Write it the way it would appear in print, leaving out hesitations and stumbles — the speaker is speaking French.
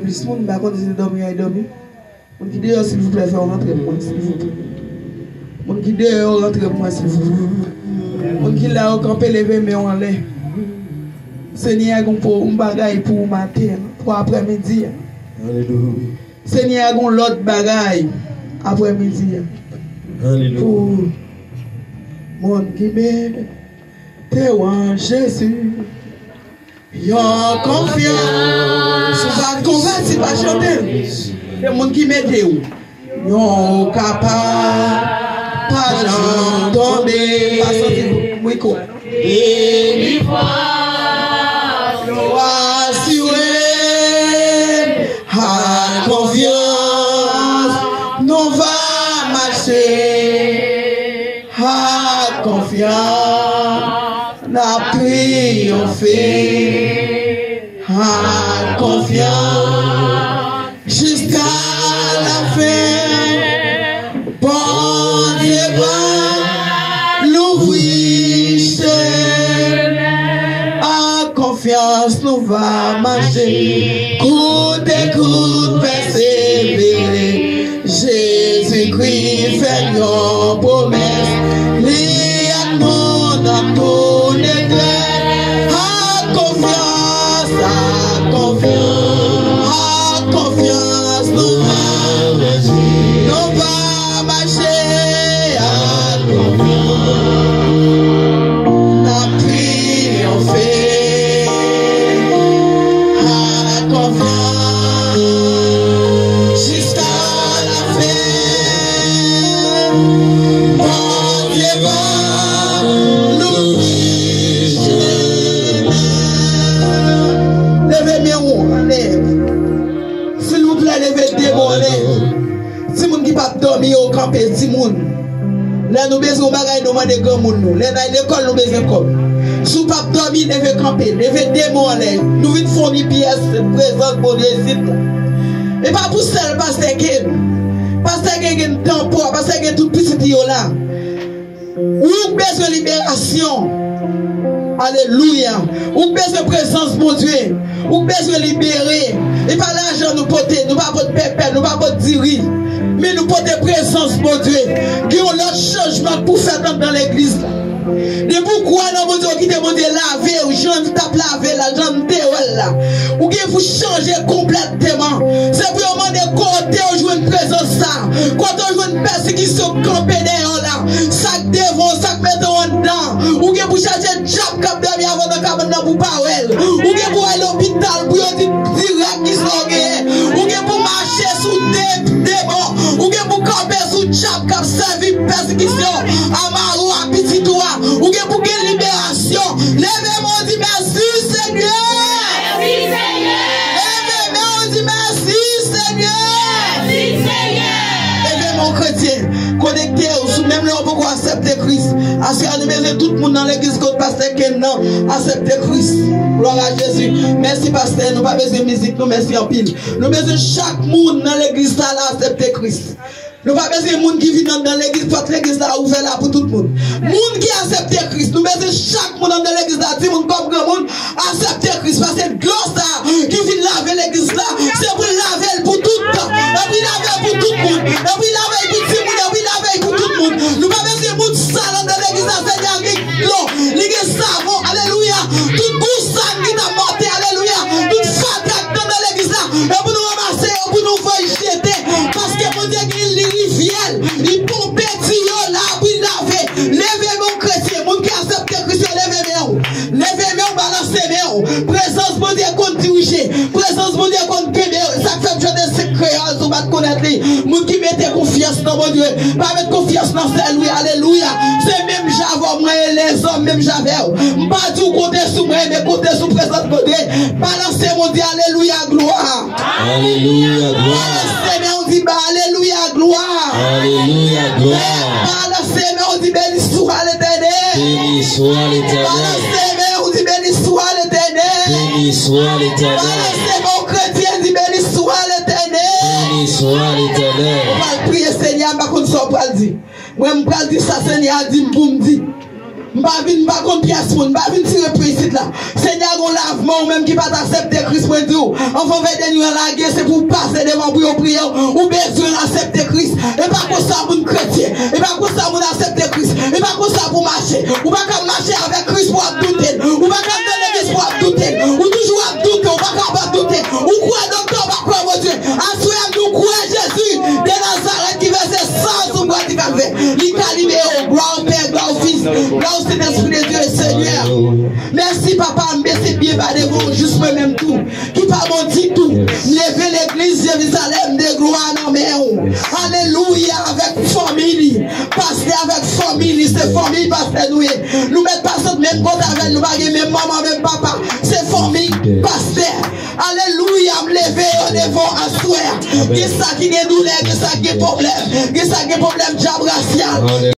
Plus monde par contre c'est dormir et dormir. On qui dehors s'il vous plaît faire rentrer moi s'il vous plaît. On qui dehors rentrer moi s'il vous plaît. On qui là au camper lever mais en l'air. Seigneur gon pour un bagaille pour matin, pour après-midi. Alléluia. Seigneur gon l'autre bagaille après-midi. Alléluia. Pour mon qui m'aide, t'es en Jésus. Yo confiance. Pas convaincu, pas chanter. Le monde qui met où? Yo capable. Pas j'en tomber. Pas sortir. Oui quoi? Et fois. Yo assuré. À confiance. Nous va marcher. À confiance. N'a triomphé. À confiance jusqu'à la fin. Bon Dieu va l'ouvrir. À confiance nous va marcher. Coûte et coûte persévérer. Jésus-Christ fait une promesse. Lui à nous dans tout décret. À confiance. Confiance, nous va marcher à confiance. La triompher à confiance jusqu'à la fin. Bon Dieu va nous si moun qui pas dormir au campé, si moun là nous besoin bagay nous demander grand moun nous là dans l'école nous besoin comme si pas dormir devait camper devait démoler nous une fournir pièce présente pour réussite et pas pour seul pasteur Ken temps pour pasteur Ken tout petit yo là ou besoin libération. Alléluia. Ou besoin de présence, mon Dieu. Ou besoin de libérer. Et pas l'argent nous porter. Nous pas porter pépère. Nous pas porter diri. Mais nous porter présence, mon Dieu. Qui ont leur changement pour faire dans l'église. De pourquoi nous mon Dieu qui demande laver. Ou j'en tape laver la jambe de là. Ou qui vous changer complètement. C'est pour demander côté où jouer une présence ça. Quand on joue une persécution campée derrière là. Sac devant, sac mettant en dedans. Ou qui vous changer job comme de avant de cabane pour parler. Ou qui pour aller à l'hôpital pour direct qui sont ou qui pour marcher sous des bords. Ou qui pour camper sous job comme servir persécution. Amarou à petit toi. Ou qui pour gagner libération. Levez-moi dit merci Seigneur. Merci Seigneur. Levez-moi dit merci Seigneur. Merci Seigneur. Levez mon chrétien. Connecté sous même là on peut accepter Christ. Parce que nous mettons tout le monde dans l'église contre pasteur Ken non accepter Christ. Gloire à Jésus. Merci pasteur, nous pas besoin de musique, nous merci en pile. Nous besoin chaque monde dans l'église là accepter Christ. Nous pas besoin de monde qui vit dans l'église, porte l'église là, ouvert là pour tout le monde. Monde qui accepte Christ, nous besoin chaque monde dans l'église là, tout le monde comme grand monde, accepte Christ, parce que gloire ça, qui vient laver l'église là, c'est pour laver pour tout le temps, et puis laver pour tout le monde, et puis laver pour tout le monde, et puis laver pour tout le monde. Nous pas besoin de monde sale dans l'église là, Seigneur, avec l'eau, l'église savon, alléluia, tout goût sale qui t'a monté, alléluia, toute fatigue dans l'église là, et pour nous ramasser, pour nous faire jeter, parce que mon Dieu, il pompe petit là, puis laver. Levez mon chrétien, mon qui accepte Christ, levez mon balancez mon. Présence mon Dieu contre diriger, présence mon Dieu contre péber. Ça fait que des créoles, on va connaître. Mon qui mettez confiance dans mon Dieu, pas mettre confiance dans celui, alléluia. C'est même j'avais, moi et les hommes, même j'avais. Pas tout côté sous moi, mais côté sous présence mon Dieu. Balancez mon Dieu, alléluia, gloire. Alléluia, gloire. Balancez mais on dit, alléluia, gloire. Alléluia, gloire. Balancez mais on dit, béni soit l'éternel. Béni soit l'éternel. Balancez mais on dit, béni soit l'éternel. Béni soit l'éternel. Balancez mon chrétien, dit, béni soit l'éternel. Béni soit l'éternel. On va prier Seigneur, je ne sais pas quoi dire. Moi, je vais dire ça, Seigneur, dit, pour me dire. Je ne vais pas contre pièce, je ne vais pas tirer précis là. Seigneur, on lavement, même qui va t'accepter Christ, moi, Dieu. Enfin, fait des nuits à la guerre, c'est pour passer devant pour prier, ou besoin d'accepter Christ. Et pas comme ça pour un chrétien. Et pas comme ça pour accepter Christ. Et pas comme ça pour marcher. Ou pas comme marcher avec Christ pour douter. Ou pas comme dans l'église pour douter. Ou toujours à douter. Ou pas comme douter. Ou quoi docteur, pas quoi, mon Dieu. Assoyez nous croire Jésus de Nazareth qui versait 100 sous moi qui va faire. Il t'a libéré. Gloire au Père, gloire au Fils. Gloire au Saint-Esprit de Dieu, Seigneur. Merci, papa. Merci bien, par devant, juste moi-même tout. Qui pas mon dit tout. Levez l'église Jérusalem de gloire en mer. Alléluia, avec famille. Pasteur avec famille, c'est famille, pasteur nous. Nous mettons pas ça même côté avec nous, même maman, même papa. C'est famille, pasteur. Alléluia, me lever devant à soi. Qui ça qui est douleur, qui ça qui est problème, qui ça qui est problème, diable racial.